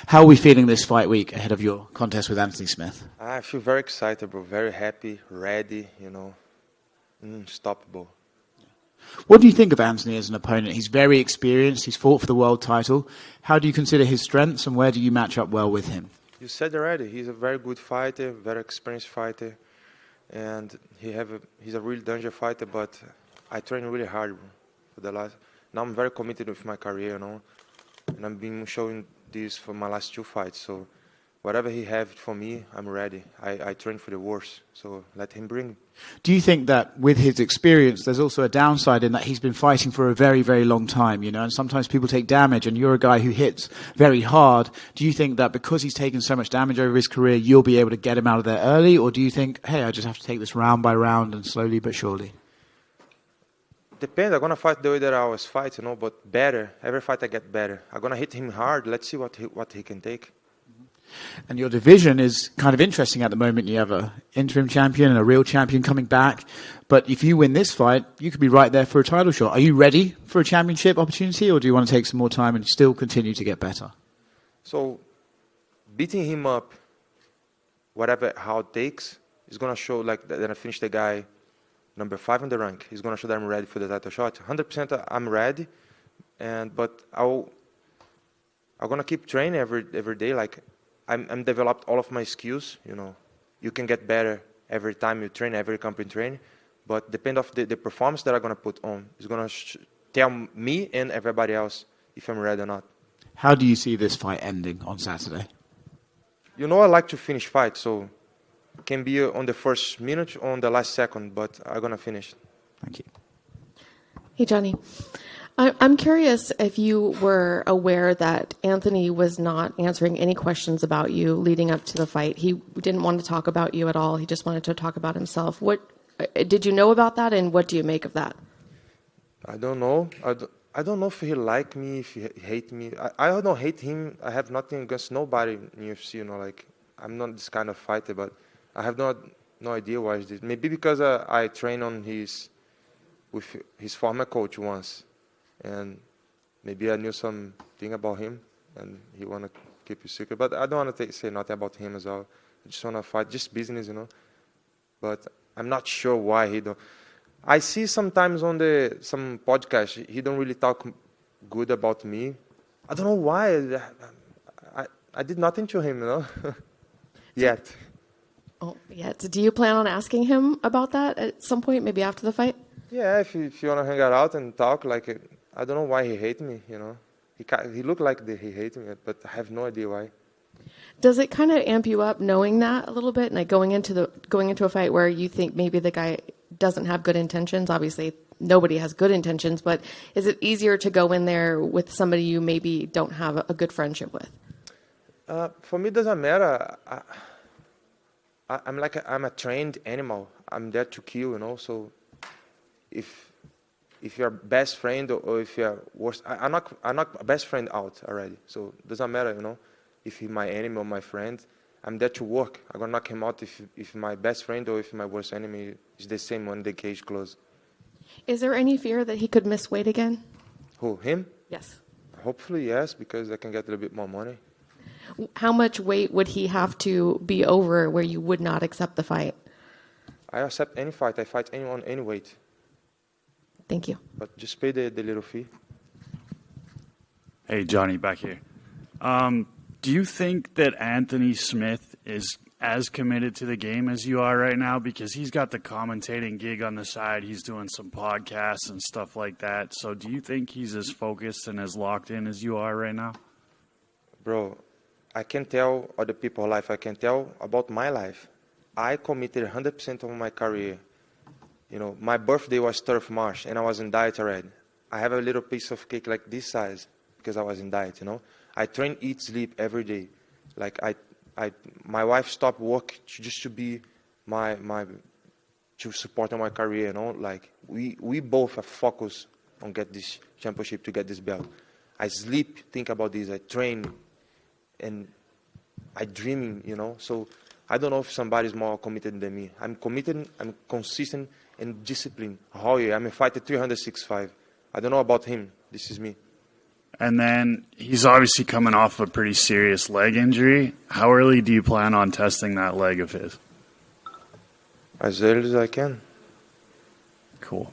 How are we feeling this fight week ahead of your contest with Anthony Smith? I feel very excited, bro. Very happy, ready, unstoppable. What do you think of Anthony as an opponent? He's very experienced. He's fought for the world title. How do you consider his strengths, and where do you match up well with him? You said already, he's a very good fighter, very experienced fighter, and he's a really dangerous fighter. But I train really hard for the last. Now I'm very committed with my career, and I've been showing this for my last 2 fights. So whatever he has for me, I'm ready. I train for the worst, so let him bring. Do you think that with his experience, there's also a downside in that he's been fighting for a very, very long time, and sometimes people take damage, and you're a guy who hits very hard. Do you think that because he's taken so much damage over his career, you'll be able to get him out of there early? Or do you think, hey, I just have to take this round by round and slowly but surely? Depends. I'm going to fight the way that I always fight, but better. Every fight I get better. I'm going to hit him hard. Let's see what he can take. And your division is kind of interesting at the moment. You have an interim champion and a real champion coming back. But if you win this fight, you could be right there for a title shot. Are you ready for a championship opportunity, or do you want to take some more time and still continue to get better? So beating him up, how it takes, is going to show that I finish the guy number 5 on the rank. He's going to show that I'm ready for the title shot. 100% I'm ready, but I'm going to keep training every day. I'm developed all of my skills. You can get better every time you train, every company train, but depend of the performance that I'm going to put on is going to tell me and everybody else if I'm ready or not. How do you see this fight ending on Saturday? I like to finish fights, so it can be on the first minute or on the last second, but I'm going to finish. Thank you. Hey, Johnny. I'm curious if you were aware that Anthony was not answering any questions about you leading up to the fight. He didn't want to talk about you at all. He just wanted to talk about himself. What did you know about that, and what do you make of that? I don't know. I don't know if he like me, if he hate me. I don't hate him. I have nothing against nobody in UFC. I'm not this kind of fighter, but I have no idea why he did. Maybe because I trained with his former coach once. And maybe I knew something about him, and he want to keep it secret. But I don't want to say nothing about him as well. I just want to fight, just business, But I'm not sure why he don't. I see sometimes on some podcast, he don't really talk good about me. I don't know why. I did nothing to him, yet. Oh, yet. Do you plan on asking him about that at some point, maybe after the fight? Yeah, if you want to hang out and talk, I don't know why he hates me, He looked like he hates me, but I have no idea why. Does it kind of amp you up knowing that a little bit, like going into a fight where you think maybe the guy doesn't have good intentions? Obviously, nobody has good intentions, but is it easier to go in there with somebody you maybe don't have a good friendship with? For me, it doesn't matter. I'm a trained animal. I'm there to kill, So if you're best friend or if you're worse, I'm not best friend out already. So it doesn't matter, if he's my enemy or my friend. I'm there to work. I'm gonna knock him out if my best friend or if my worst enemy is the same when the cage closed. Is there any fear that he could miss weight again? Who, him? Yes. Hopefully, yes, because I can get a little bit more money. How much weight would he have to be over where you would not accept the fight? I accept any fight. I fight anyone, any weight. Thank you. But just pay the little fee. Hey, Johnny, back here. Do you think that Anthony Smith is as committed to the game as you are right now? Because he's got the commentating gig on the side. He's doing some podcasts and stuff like that. So do you think he's as focused and as locked in as you are right now? Bro, I can tell other people's life. I can tell about my life. I committed 100% of my career. My birthday was 3rd of March, and I was in diet already. I have a little piece of cake like this size because I was in diet, I train, eat, sleep every day. My wife stopped work just to be to support my career, we both are focused on get this championship, to get this belt. I sleep, think about this, I train, and I dreaming, So I don't know if somebody's more committed than me. I'm committed, I'm consistent, and disciplined. I'm a fighter 365. I don't know about him. This is me. And then he's obviously coming off a pretty serious leg injury. How early do you plan on testing that leg of his? As early as I can. Cool.